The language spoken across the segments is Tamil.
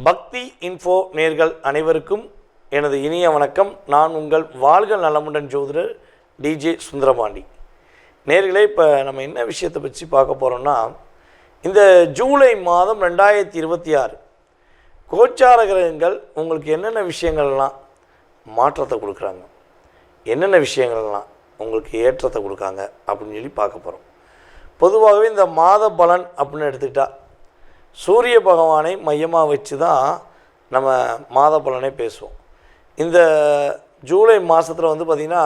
பக்தி இன்ஃபோ நேர்கள் அனைவருக்கும் எனது இனிய வணக்கம். நான் உங்கள் வாழ்க நலமுடன் ஜோதிடர் டிஜே சுந்தரபாண்டி. நேர்களே, இப்போ நம்ம என்ன விஷயத்தை பற்றி பார்க்க போகிறோம்னா, இந்த ஜூலை மாதம் 2026 கோச்சார கிரகங்கள் உங்களுக்கு என்னென்ன விஷயங்கள்லாம் மாற்றத்தை கொடுக்குறாங்க, என்னென்ன விஷயங்கள்லாம் உங்களுக்கு ஏற்றத்தை கொடுக்காங்க அப்படின்னு சொல்லி பார்க்க போகிறோம். பொதுவாகவே இந்த மாத பலன் அப்படின்னு எடுத்துக்கிட்டால் சூரிய பகவானை மையமாக வச்சு தான் நம்ம மாத பலனை பேசுவோம். இந்த ஜூலை மாதத்தில் பார்த்திங்கன்னா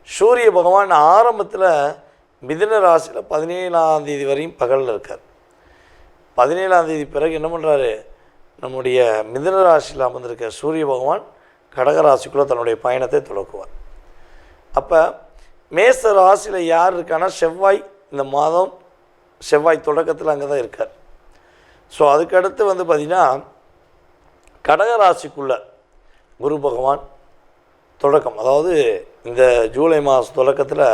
சூரிய பகவான் ஆரம்பத்தில் மிதுன ராசியில் 17ஆம் தேதி வரையும் பகலில் இருக்கார். 17ஆம் தேதி பிறகு என்ன பண்ணுறாரு, நம்முடைய மிதுன ராசியில் அமர்ந்திருக்க சூரிய பகவான் கடக ராசிக்குள்ளே தன்னுடைய பயணத்தை தொடக்குவார். அப்போ மேச ராசியில் யார் இருக்கான்னா செவ்வாய், இந்த மாதம் செவ்வாய் தொடக்கத்தில் அங்கே தான் இருக்கார். ஸோ அதுக்கடுத்து பார்த்திங்கன்னா கடகராசிக்குள்ள குரு பகவான் தொடக்கம், அதாவது இந்த ஜூலை மாதம் தொடக்கத்தில்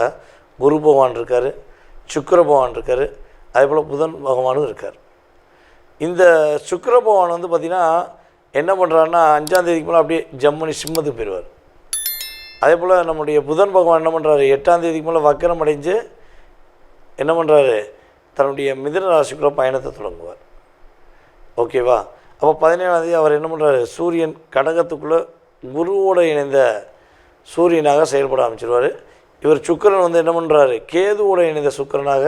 குரு பகவான் இருக்கார், சுக்கிர பகவான் இருக்கார், அதே போல் புதன் பகவானும் இருக்கார். இந்த சுக்கிர பகவான் பார்த்திங்கன்னா என்ன பண்ணுறாருன்னா 5ஆம் தேதிக்கு மேலே அப்படியே ஜம்மனி சிம்மத்துக்கு போயிடுவார். அதே போல் நம்முடைய புதன் பகவான் என்ன பண்ணுறாரு, 8ஆம் தேதிக்கு மேலே வக்கரம் அடைஞ்சு என்ன பண்ணுறாரு, தன்னுடைய மிதுன ராசிக்குள்ளே பயணத்தை தொடங்குவார். ஓகேவா? அப்போ 17ஆம் தேதி அவர் என்ன பண்ணுறாரு, சூரியன் கடகத்துக்குள்ளே குருவோடு இணைந்த சூரியனாக செயல்பட ஆரம்பிச்சிருவார். இவர் சுக்கிரன் என்ன பண்ணுறாரு, கேதுவோடு இணைந்த சுக்கிரனாக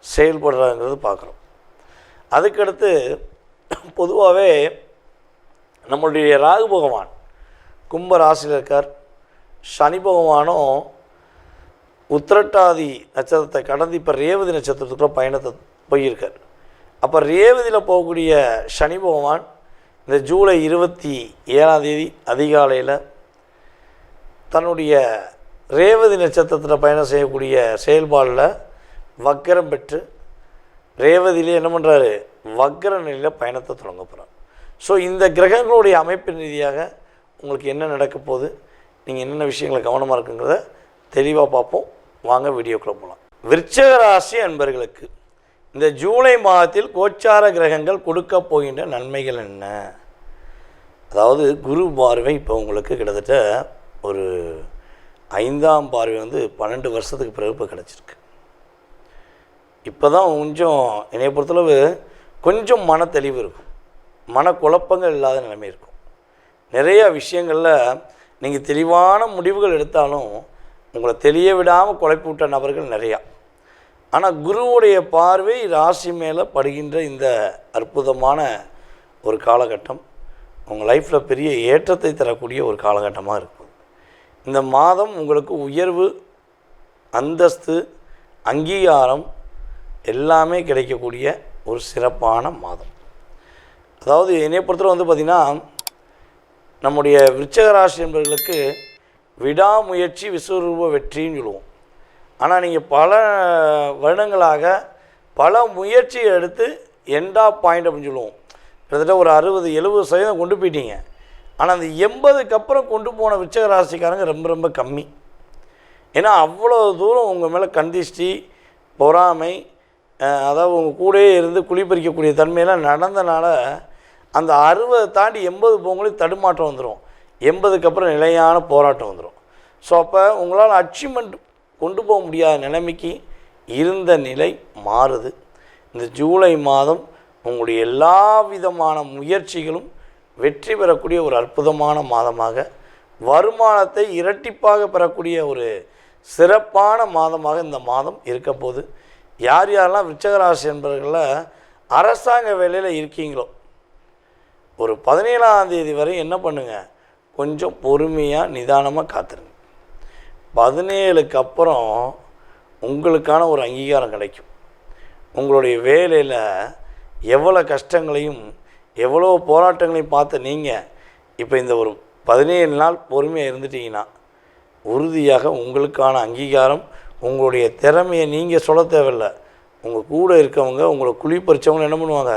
செயல்படுறாங்கிறது பார்க்குறோம். அதுக்கடுத்து பொதுவாகவே நம்மளுடைய ராகு பகவான் கும்ப ராசியில் இருக்கார். சனி பகவானும் உத்திரட்டாதி நட்சத்திரத்தை கடந்து இப்போ ரேவதி நட்சத்திரத்துக்குள்ளே பயணத்தை போயிருக்கார். அப்போ ரேவதியில் போகக்கூடிய சனி பகவான் இந்த ஜூலை 27ஆம் தேதி அதிகாலையில் தன்னுடைய ரேவதி நட்சத்திரத்தில் பயணம் செய்யக்கூடிய செயல்பாடில் வக்கரம் பெற்று ரேவதியிலே என்ன பண்ணுறாரு, வக்கர நிலையில் பயணத்தை தொடங்க போகிறார். ஸோ இந்த கிரகங்களுடைய அமைப்பின் ரீதியாக உங்களுக்கு என்ன நடக்க போகுது, நீங்கள் என்னென்ன விஷயங்களை கவனமாக இருக்குங்கிறத தெளிவாக பார்ப்போம். வாங்க வீடியோக்குள்ளே போகலாம். விருச்சிக ராசி அன்பர்களுக்கு இந்த ஜூலை மாதத்தில் கோச்சார கிரகங்கள் கொடுக்க போகின்ற நன்மைகள் என்ன? அதாவது குரு பார்வை இப்போ உங்களுக்கு கிட்டத்தட்ட ஒரு 5ஆம் பார்வை 12 வருஷத்துக்கு பிறகு இப்போ கிடச்சிருக்கு. இப்போ தான் கொஞ்சம் என்னை பொறுத்தளவு கொஞ்சம் மன தெளிவு இருக்கும், மனக்குழப்பங்கள் இல்லாத நிலைமை இருக்கும். நிறையா விஷயங்களில் நீங்கள் தெளிவான முடிவுகள் எடுத்தாலும் உங்களை தெளிய விடாமல் குழப்பி விட்ட நபர்கள் நிறையா. ஆனால் குருவுடைய பார்வை ராசி மேலே படுகின்ற இந்த அற்புதமான ஒரு காலகட்டம் உங்கள் லைஃப்பில் பெரிய ஏற்றத்தை தரக்கூடிய ஒரு காலகட்டமாக இருக்கும். இந்த மாதம் உங்களுக்கு உயர்வு, அந்தஸ்து, அங்கீகாரம் எல்லாமே கிடைக்கக்கூடிய ஒரு சிறப்பான மாதம். அதாவது என்னை பொறுத்தவரை பார்த்திங்கன்னா நம்முடைய விருச்சிக ராசி என்பவர்களுக்கு விடாமுயற்சி விஸ்வரூப வெற்றின்னு சொல்லுவோம். ஆனால் நீங்கள் பல வருடங்களாக பல முயற்சியை எடுத்து எண்டா பாயிண்ட் அப்படின்னு சொல்லுவோம். கிட்டத்தட்ட ஒரு 60-70% கொண்டு போயிட்டீங்க. ஆனால் அந்த 80க்கு அப்புறம் கொண்டு போன விருச்சிக ராசிக்காரங்க ரொம்ப ரொம்ப கம்மி. ஏன்னா அவ்வளோ தூரம் உங்கள் மேலே கந்திஷ்டி, பொறாமை, அதாவது உங்கள் கூடயே இருந்து குளிப்பறிக்கக்கூடிய தன்மையெல்லாம் நடந்தனால அந்த 60 தாண்டி 80 போகும்போது தடுமாற்றம் வந்துடும். 80க்கு அப்புறம் நிலையான போராட்டம் வந்துடும். ஸோ அப்போ உங்களால் அச்சீவ்மெண்ட் கொண்டு போக முடியாத நிலைமைக்கு இருந்த நிலை மாறுது. இந்த ஜூலை மாதம் உங்களுடைய எல்லா விதமான முயற்சிகளும் வெற்றி பெறக்கூடிய ஒரு அற்புதமான மாதமாக, வருமானத்தை இரட்டிப்பாக பெறக்கூடிய ஒரு சிறப்பான மாதமாக இந்த மாதம் இருக்க போது. யார் யாரெல்லாம் விருச்சிக ராசி என்பவர்களில் அரசாங்க வேலையில் இருக்கீங்களோ ஒரு 17ஆம் தேதி வரை என்ன பண்ணுங்கள், கொஞ்சம் பொறுமையாக நிதானமாக காத்துருங்க. 17க்கு அப்புறம் உங்களுக்கான ஒரு அங்கீகாரம் கிடைக்கும். உங்களுடைய வேலையில் எவ்வளோ கஷ்டங்களையும் எவ்வளோ போராட்டங்களையும் பார்த்து நீங்கள் இப்போ இந்த ஒரு 17 நாள் பொறுமையாக இருந்துட்டீங்கன்னா உறுதியாக உங்களுக்கான அங்கீகாரம், உங்களுடைய திறமையை நீங்கள் சொல்ல தேவையில்லை, உங்கள் கூட இருக்கவங்க, உங்களை குளிப்பறிச்சவங்க என்ன பண்ணுவாங்க,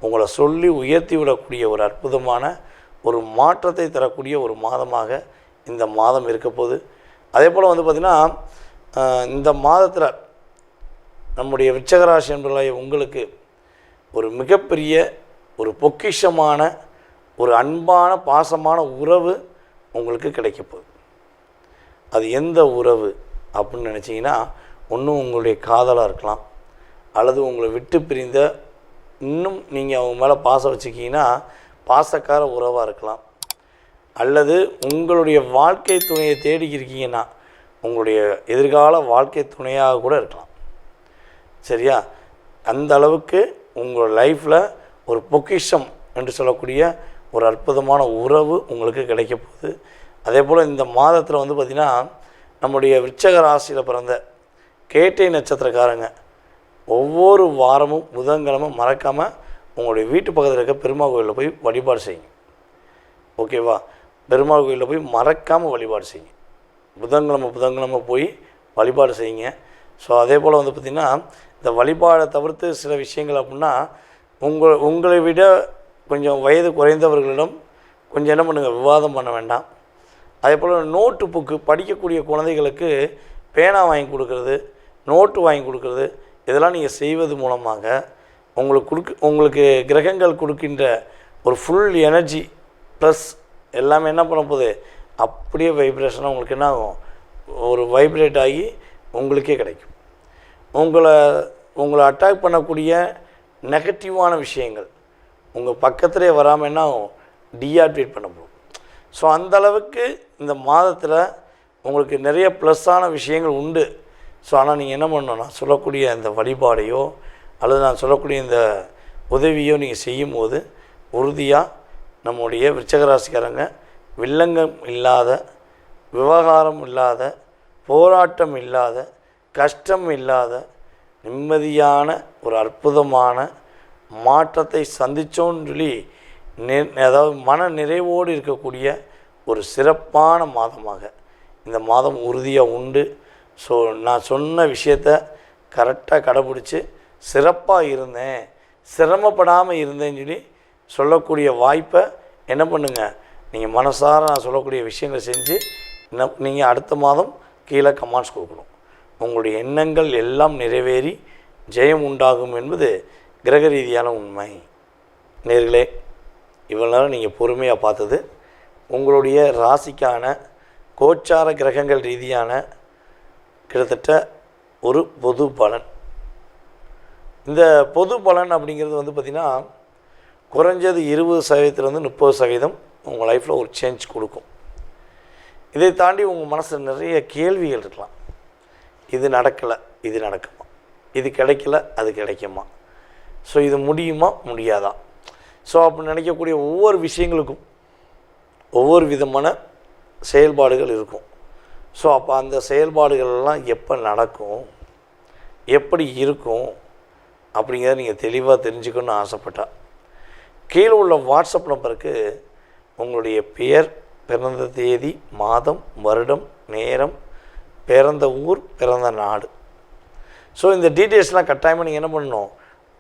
உங்களை சொல்லி உயர்த்தி விடக்கூடிய ஒரு அற்புதமான ஒரு மாற்றத்தை தரக்கூடிய ஒரு மாதமாக இந்த மாதம் இருக்க போது. அதே போல் பார்த்திங்கன்னா இந்த மாதத்தில் நம்முடைய விருச்சிக ராசி என்பவர்களாகிய உங்களுக்கு ஒரு மிகப்பெரிய ஒரு பொக்கிஷமான ஒரு அன்பான பாசமான உறவு உங்களுக்கு கிடைக்க போகுது. அது எந்த உறவு அப்படின்னு நினச்சிங்கன்னா, ஒன்றும் உங்களுடைய காதலாக இருக்கலாம், அல்லது உங்களை விட்டு பிரிந்த இன்னும் நீங்கள் அவங்க மேலே பாசம் வச்சுக்கிங்கன்னா பாசக்கார உறவாக இருக்கலாம், அல்லது உங்களுடைய வாழ்க்கை துணையை தேடிக்கிருக்கீங்கன்னா உங்களுடைய எதிர்கால வாழ்க்கை துணையாக கூட இருக்கலாம். சரியா? அந்த அளவுக்கு உங்கள் லைஃப்பில் ஒரு பொக்கிஷம் என்று சொல்லக்கூடிய ஒரு அற்புதமான உறவு உங்களுக்கு கிடைக்க போகுது. அதே போல் இந்த மாதத்தில் பார்த்திங்கன்னா, நம்முடைய விருச்சிக ராசியில் பிறந்த கேட்டை நட்சத்திரக்காரங்க ஒவ்வொரு வாரமும் புதன்கிழமை மறக்காமல் உங்களுடைய வீட்டு பக்கத்தில் இருக்க பெருமாள் கோயிலில் போய் வழிபாடு செய்யுங்க. ஓகேவா? பெருமாள் கோயிலில் போய் மறக்காமல் வழிபாடு செய்யுங்க. புதன்கிழமை போய் வழிபாடு செய்யுங்க. ஸோ அதே போல் பார்த்திங்கன்னா, இந்த வழிபாடை தவிர்த்து சில விஷயங்கள் அப்படின்னா, உங்களை விட கொஞ்சம் வயது குறைந்தவர்களிடம் கொஞ்சம் என்ன பண்ணுங்கள், விவாதம் பண்ண வேண்டாம். அதே போல் நோட்டு புக்கு படிக்கக்கூடிய குழந்தைகளுக்கு பேனா வாங்கி கொடுக்குறது, நோட்டு வாங்கி கொடுக்குறது, இதெல்லாம் நீங்கள் செய்வது மூலமாக உங்களுக்கு கிரகங்கள் கொடுக்கின்ற ஒரு ஃபுல் எனர்ஜி ப்ளஸ் எல்லாமே என்ன பண்ண போகுது, அப்படியே வைப்ரேஷனாக உங்களுக்கு என்ன ஆகும், ஒரு வைப்ரேட் ஆகி உங்களுக்கே கிடைக்கும். உங்களை அட்டாக் பண்ணக்கூடிய நெகட்டிவான விஷயங்கள் உங்கள் பக்கத்திலே வராமல் என்ன ஆகும், டீஆக்டிவேட் பண்ண போகும். ஸோ அந்தளவுக்கு இந்த மாதத்தில் உங்களுக்கு நிறைய ப்ளஸ்ஸான விஷயங்கள் உண்டு. ஸோ ஆனால் நீங்கள் என்ன பண்ணணும், நான் சொல்லக்கூடிய இந்த வழிபாடையோ அல்லது நான் சொல்லக்கூடிய இந்த உதவியோ நீங்கள் செய்யும்போது உறுதியாக நம்முடைய விருச்சிக ராசிக்காரங்க வில்லங்கம் இல்லாத, விவகாரம் இல்லாத, போராட்டம் இல்லாத, கஷ்டம் இல்லாத, நிம்மதியான ஒரு அற்புதமான மாற்றத்தை சந்தித்தோன்னு சொல்லி அதாவது மன நிறைவோடு இருக்கக்கூடிய ஒரு சிறப்பான மாதமாக இந்த மாதம் உறுதியாக உண்டு. ஸோ நான் சொன்ன விஷயத்த கரெக்டாக கடைப்பிடிச்சி சிறப்பாக இருந்தேன், சிரமப்படாமல் இருந்தேன்னு சொல்லக்கூடிய வாய்ப்பை என்ன பண்ணுங்கள், நீங்கள் மனசார நான் சொல்லக்கூடிய விஷயங்களை செஞ்சு நீங்கள் அடுத்த மாதம் கீழே கமெண்ட்ஸ் கொடுக்கணும். உங்களுடைய எண்ணங்கள் எல்லாம் நிறைவேறி ஜெயம் உண்டாகும் என்பது கிரக ரீதியான உண்மை. நேர்களே, இவ்வளோ நேரம் நீங்கள் பொறுமையாக பார்த்தது உங்களுடைய ராசிக்கான கோச்சார கிரகங்கள் ரீதியான கிட்டத்தட்ட ஒரு பொது பலன். இந்த பொது பலன் அப்படிங்கிறது பார்த்திங்கன்னா குறைஞ்சது 20% 30% உங்கள் லைஃப்பில் ஒரு சேஞ்ச் கொடுக்கும். இதை தாண்டி உங்கள் மனசில் நிறைய கேள்விகள் இருக்கலாம். இது நடக்கலை, இது நடக்குமா, இது கிடைக்கல, அது கிடைக்குமா, ஸோ இது முடியுமா முடியாதா. ஸோ அப்படி நினைக்கக்கூடிய ஒவ்வொரு விஷயங்களுக்கும் ஒவ்வொரு விதமான செயல்பாடுகள் இருக்கும். ஸோ அப்போ அந்த செயல்பாடுகள்லாம் எப்போ நடக்கும், எப்படி இருக்கும் அப்படிங்கிறத நீங்கள் தெளிவாக தெரிஞ்சுக்கணுன்னு ஆசைப்பட்டா கீழே உள்ள வாட்ஸ்அப் நம்பருக்கு உங்களுடைய பெயர், பிறந்த தேதி, மாதம், வருடம், நேரம், பிறந்த ஊர், பிறந்த நாடு, ஸோ இந்த டீட்டெயில்ஸ்லாம் கட்டாயமாக நீங்கள் என்ன பண்ணணும்,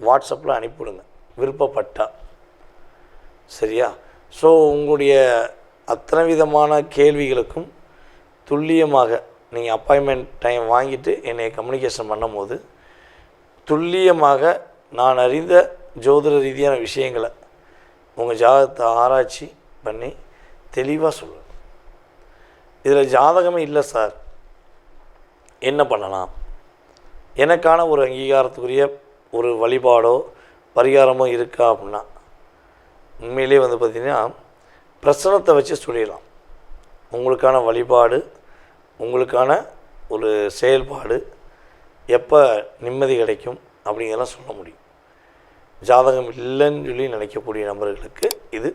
வாட்ஸ்அப்பில் அனுப்பிவிடுங்க விருப்பப்பட்டால். சரியா? ஸோ உங்களுடைய அத்தனை விதமான கேள்விகளுக்கும் துல்லியமாக நீங்கள் அப்பாயின்மெண்ட் டைம் வாங்கிட்டு என்னை கம்யூனிகேஷன் பண்ணும்போது துல்லியமாக நான் அறிந்த ஜோதிட ரீதியான விஷயங்களை உங்கள் ஜாதகத்தை ஆராய்ச்சி பண்ணி தெளிவாக சொல்லணும். இதில் ஜாதகமே இல்லை சார், என்ன பண்ணலாம், எனக்கான ஒரு அங்கீகாரத்துக்குரிய ஒரு வழிபாடோ பரிகாரமோ இருக்கா அப்படின்னா உண்மையிலே பார்த்திங்கன்னா பிரசனத்தை வச்சு சொல்லிடலாம். உங்களுக்கான வழிபாடு, உங்களுக்கான ஒரு செயல்பாடு, எப்போ நிம்மதி கிடைக்கும் அப்படிங்கிறதெல்லாம் சொல்ல முடியும். ஜாதகம் இல்லைன்னு சொல்லி நினைக்கக்கூடிய நபர்களுக்கு இது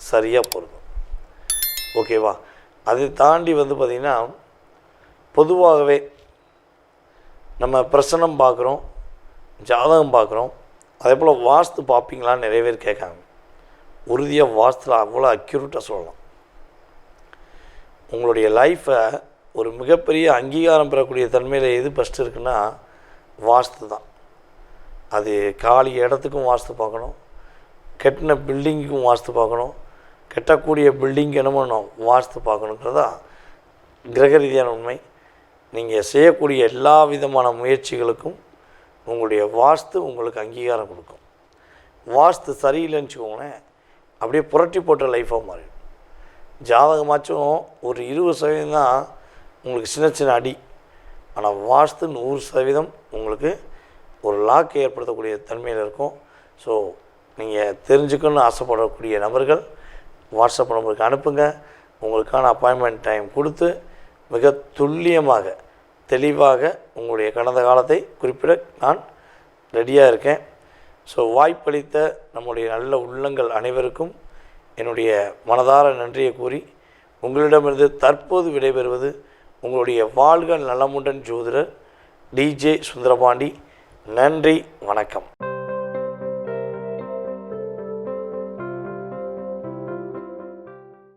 சரியாக பொருந்தும். ஓகேவா? அதை தாண்டி பார்த்திங்கன்னா பொதுவாகவே நம்ம பிரசனம் பார்க்குறோம், ஜாதகம் பார்க்குறோம், அதே போல் வாஸ்து பார்ப்பீங்களான்னு நிறைய பேர் கேட்காங்க. உறுதியாக வாஸ்துவில் அவ்வளோ அக்யூரேட்டாக சொல்லலாம். உங்களுடைய லைஃப்பை ஒரு மிகப்பெரிய அங்கீகாரம் பெறக்கூடிய தன்மையில் எது ஃபஸ்ட்டு இருக்குன்னா வாஸ்து தான். அது காலி இடத்துக்கும் வாஸ்து பார்க்கணும், கட்டின பில்டிங்குக்கும் வாஸ்து பார்க்கணும், கட்டக்கூடிய பில்டிங் என்ன பண்ணணும் வாஸ்து பார்க்கணுங்கிறதா கிரக ரீதியான உண்மை. நீங்கள் செய்யக்கூடிய எல்லா விதமான முயற்சிகளுக்கும் உங்களுடைய வாஸ்து உங்களுக்கு அங்கீகாரம் கொடுக்கும். வாஸ்து சரியில்லைன்னு வச்சுக்கோங்களேன், அப்படியே புரட்டி போட்ட லைஃபாக மாறிடும். ஜாதகமாச்சும் ஒரு 20% தான் உங்களுக்கு சின்ன சின்ன அடி, ஆனால் வாஸ்து 100% உங்களுக்கு ஒரு லாக் ஏற்படுத்தக்கூடிய தன்மையில் இருக்கும். ஸோ நீங்கள் தெரிஞ்சுக்கணுன்னு ஆசைப்படக்கூடிய நபர்கள் வாட்ஸ்அப் நம்பருக்கு அனுப்புங்க. உங்களுக்கான அப்பாயின்மெண்ட் டைம் கொடுத்து மிக துல்லியமாக தெளிவாக உங்களுடைய கடந்த காலத்தை குறிப்பிட நான் ரெடியாக இருக்கேன். ஸோ வாய்ப்பளித்த நம்முடைய நல்ல உள்ளங்கள் அனைவருக்கும் என்னுடைய மனதார நன்றியை கூறி உங்களிடமிருந்து தற்போது விடைபெறுவது உங்களுடைய வாழ்க நலமுடன் ஜோதிடர் DJ சுந்தரபாண்டி. நன்றி, வணக்கம்.